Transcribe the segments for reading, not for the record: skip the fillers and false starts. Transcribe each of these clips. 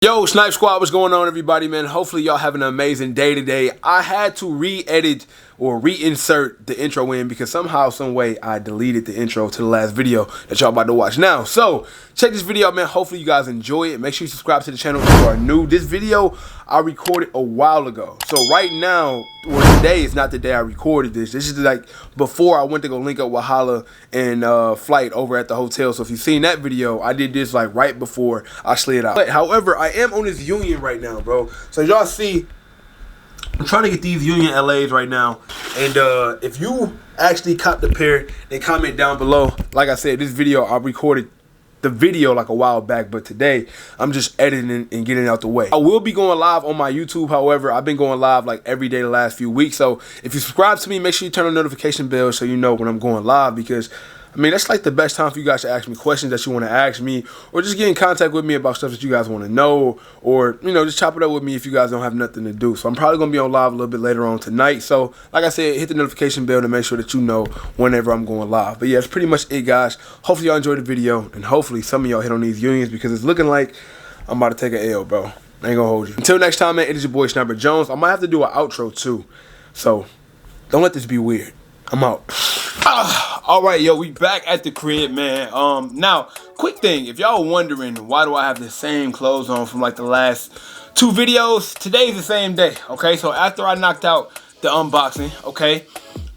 Yo, Snipe Squad, what's going on, everybody, man? Hopefully y'all having an amazing day today. I had to re-edit or reinsert the intro in because somehow, some way, I deleted the intro to the last video that y'all about to watch now. So, check this video out, man. Hopefully you guys enjoy it. Make sure you subscribe to the channel if you are new. This video I recorded a while ago. So right now, or today is not the day I recorded this. This is like before I went to go link up with Holla and Flight over at the hotel. So if you've seen that video, I did this like right before I slid out. But, however, I am on this Union right now, bro. So y'all see, I'm trying to get these Union LAs right now. And if you actually caught the pair, then comment down below. Like I said, this video, I recorded the video like a while back, but today I'm just editing and getting it out the way. I will be going live on my YouTube. However, I've been going live like every day the last few weeks. So if you subscribe to me, make sure you turn on the notification bell so you know when I'm going live, because I mean, that's like the best time for you guys to ask me questions that you want to ask me, or just get in contact with me about stuff that you guys want to know, or, you know, just chop it up with me if you guys don't have nothing to do. So I'm probably going to be on live a little bit later on tonight. So, like I said, hit the notification bell to make sure that you know whenever I'm going live. But yeah, that's pretty much it, guys. Hopefully y'all enjoyed the video, and hopefully some of y'all hit on these Unions, because it's looking like I'm about to take an L, bro. I ain't gonna hold you. Until next time, man, it is your boy, Sniper Jones. I might have to do an outro, too. So, don't let this be weird. I'm out. All right, yo, we back at the crib, man. Now, quick thing, if y'all wondering why do I have the same clothes on from like the last two videos, today's the same day, okay? So after I knocked out the unboxing, okay,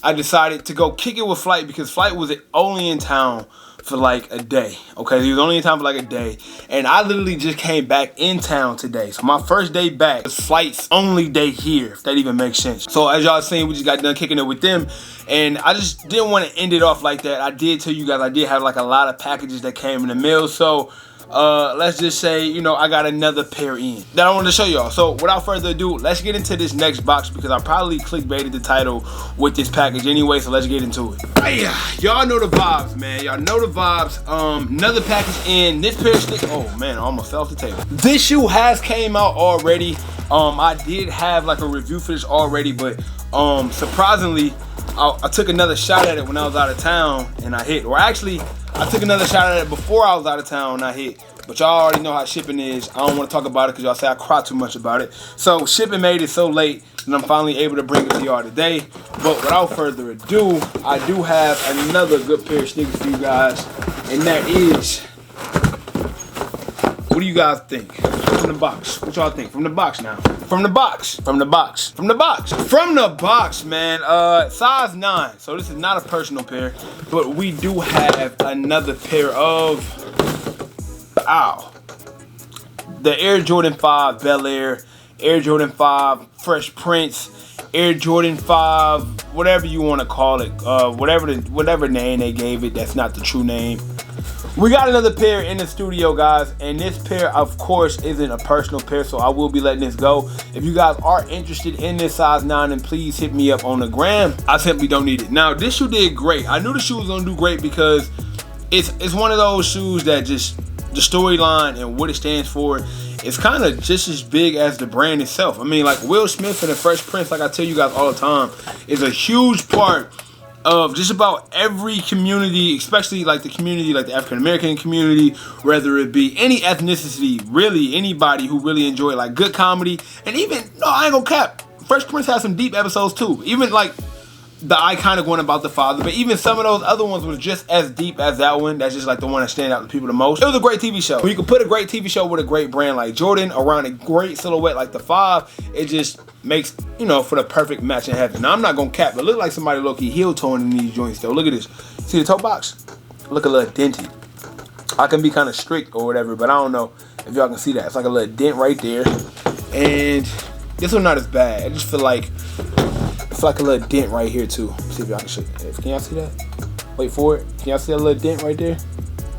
I decided to go kick it with Flight, because Flight was only in town for like a day, okay? He was only in town for like a day, and I literally just came back in town today. So my first day back was Flight's only day here, if that even makes sense. So as y'all seen, we just got done kicking it with them, and I just didn't want to end it off like that. I did tell you guys I did have like a lot of packages that came in the mail, so let's just say, you know, I got another pair in that I wanted to show y'all. So without further ado, let's get into this next box, because I probably clickbaited the title with this package anyway, so let's get into it. Y'all know the vibes, man. Y'all know the vibes. Another package in. This pair of sticks, oh man, I almost fell off the table. This shoe has came out already. I did have like a review for this already, but surprisingly, I took another shot at it when I was out of town and I hit. Or actually, I took another shot at it before I was out of town and I hit. But y'all already know how shipping is. I don't want to talk about it because y'all say I cry too much about it. So shipping made it so late that I'm finally able to bring it to y'all today. But without further ado, I do have another good pair of sneakers for you guys. And that is, what do you guys think? From the box. What y'all think? From the box now. From the box. From the box. From the box. From the box, man. Size 9. So this is not a personal pair, but we do have another pair of, the Air Jordan 5 Bel Air, Air Jordan 5 Fresh Prince, Air Jordan 5, whatever you want to call it, whatever name they gave it, that's not the true name. We got another pair in the studio, guys, and this pair, of course, isn't a personal pair, so I will be letting this go. If you guys are interested in this size 9, then please hit me up on the gram. I simply don't need it. Now, this shoe did great. I knew the shoe was gonna do great because it's one of those shoes that just, the storyline and what it stands for, it's kind of just as big as the brand itself. I mean, like Will Smith and the Fresh Prince, like I tell you guys all the time, is a huge part of just about every community, especially like the community, like the African American community, whether it be any ethnicity, really anybody who really enjoy like good comedy. And even, no, I ain't gonna cap, Fresh Prince has some deep episodes too. Even like the iconic one about the father, but even some of those other ones was just as deep as that one. That's just like the one that stand out to people the most. It was a great TV show. When you can put a great TV show with a great brand like Jordan around a great silhouette like the 5, it just makes, you know, for the perfect match in heaven. Now I'm not gonna cap, but look like somebody low-key heel tone in these joints though. Look at this. See the toe box? Look a little dented. I can be kind of strict or whatever, but I don't know if y'all can see that. It's like a little dent right there. And this one not as bad. I just feel like it's like a little dent right here too. See if y'all can show it. Can y'all see that? Wait for it. Can y'all see that little dent right there?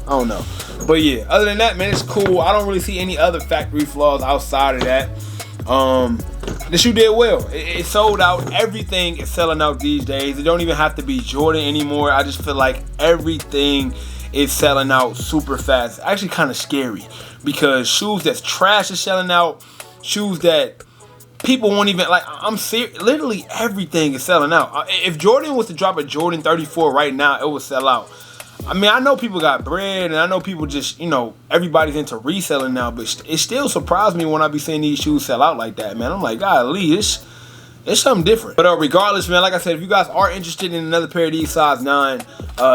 I don't know. But yeah, other than that, man, it's cool. I don't really see any other factory flaws outside of that. The shoe did well. It sold out. Everything is selling out these days. It don't even have to be Jordan anymore. I just feel like everything is selling out super fast. It's actually kind of scary, because shoes that's trash is selling out. Shoes that people won't even, like, I'm serious, literally everything is selling out. If Jordan was to drop a Jordan 34 right now, it would sell out. I mean, I know people got bread, and I know people just, you know, everybody's into reselling now, but it still surprised me when I be seeing these shoes sell out like that, man. I'm like, golly, it's something different. But regardless, man, like I said, if you guys are interested in another pair of these size 9,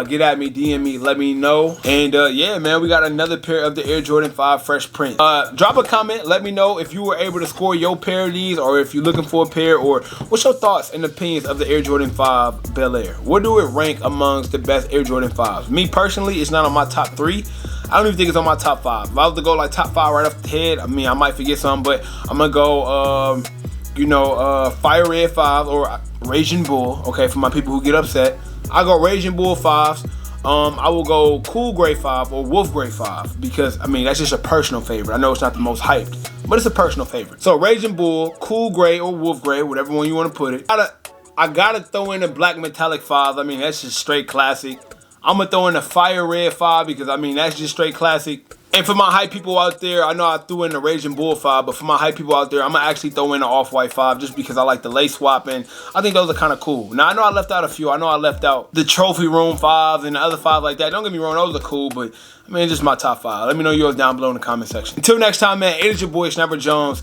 get at me, DM me, let me know. And yeah, man, we got another pair of the Air Jordan 5 Fresh Print. Drop a comment, let me know if you were able to score your pair of these, or if you're looking for a pair, or what's your thoughts and opinions of the Air Jordan 5 Bel Air. Where do it rank amongst the best Air Jordan 5s? Me personally, it's not on my top 3. I don't even think it's on my top 5. If I was to go like top 5 right off the head, I mean, I might forget some, but I'm gonna go you know, Fire Red 5 or Raging Bull. Okay, for my people who get upset, I go Raging Bull 5s. I will go Cool Gray 5 or Wolf Gray 5 because, I mean, that's just a personal favorite. I know it's not the most hyped, but it's a personal favorite. So Raging Bull, Cool Gray, or Wolf Gray, whatever one you want to put it. I gotta throw in the Black Metallic 5. I mean, that's just straight classic. I'm gonna throw in the Fire Red 5 because, I mean, that's just straight classic. And for my hype people out there, I know I threw in the Raging Bull 5, but for my hype people out there, I'm going to actually throw in the Off-White 5 just because I like the lace swap, and I think those are kind of cool. Now, I know I left out a few. I know I left out the Trophy Room 5s and the other 5 like that. Don't get me wrong, those are cool, but I mean, it's just my top 5. Let me know yours down below in the comment section. Until next time, man, it is your boy, Sniper Jones.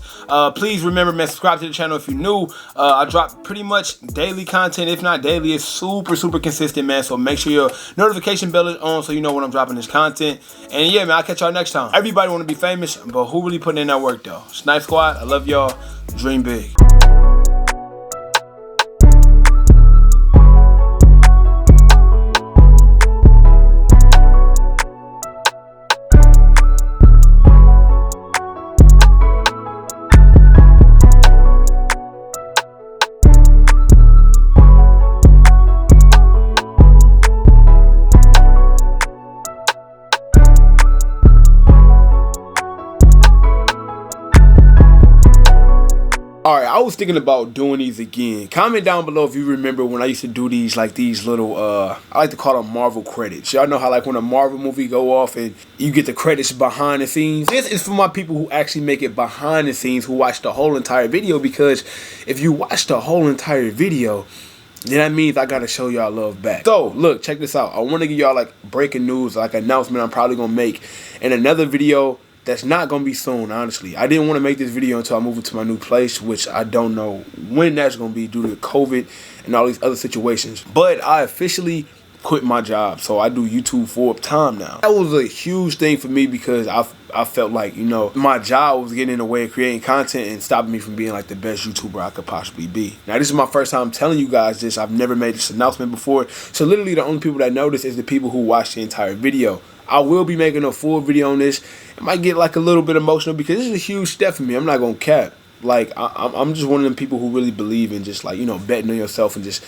Please remember, man, subscribe to the channel if you're new. I drop pretty much daily content. If not daily, it's super, super consistent, man. So make sure your notification bell is on so you know when I'm dropping this content. And yeah, man, I'll catch y'all next time. Everybody want to be famous, but who really putting in that work, though? Snipe Squad, I love y'all. Dream big. Alright, I was thinking about doing these again. Comment down below if you remember when I used to do these, like these little, I like to call them Marvel credits. Y'all know how like when a Marvel movie go off and you get the credits behind the scenes? This is for my people who actually make it behind the scenes, who watch the whole entire video, because if you watch the whole entire video, then that means I gotta show y'all love back. So, look, check this out. I want to give y'all like breaking news, like announcement I'm probably gonna make in another video. That's not going to be soon, honestly. I didn't want to make this video until I move into my new place, which I don't know when that's going to be due to COVID and all these other situations. But I officially quit my job, so I do YouTube full-time now. That was a huge thing for me because I felt like, you know, my job was getting in the way of creating content and stopping me from being like the best YouTuber I could possibly be. Now, this is my first time telling you guys this. I've never made this announcement before. So literally the only people that know this is the people who watch the entire video. I will be making a full video on this. It might get like a little bit emotional because this is a huge step for me. I'm not gonna cap. Like I'm just one of them people who really believe in just like, you know, betting on yourself and just,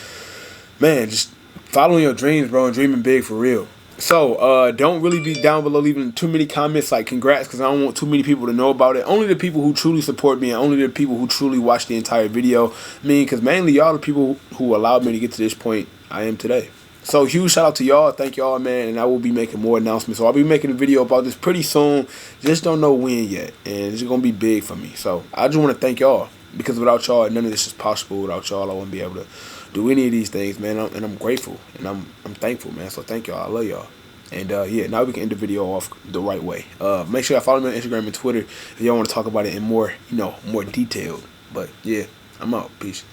man, just following your dreams, bro, and dreaming big for real. So don't really be down below leaving too many comments like congrats, because I don't want too many people to know about it. Only the people who truly support me and only the people who truly watch the entire video. I mean, because mainly y'all the people who allowed me to get to this point I am today. So huge shout out to y'all. Thank y'all, man. And I will be making more announcements. So I'll be making a video about this pretty soon. Just don't know when yet. And it's going to be big for me. So I just want to thank y'all, because without y'all, none of this is possible. Without y'all, I wouldn't be able to do any of these things, man. And I'm grateful and I'm thankful, man. So thank y'all. I love y'all. And yeah, now we can end the video off the right way. Make sure y'all follow me on Instagram and Twitter if y'all want to talk about it in more, you know, more detailed. But yeah, I'm out. Peace.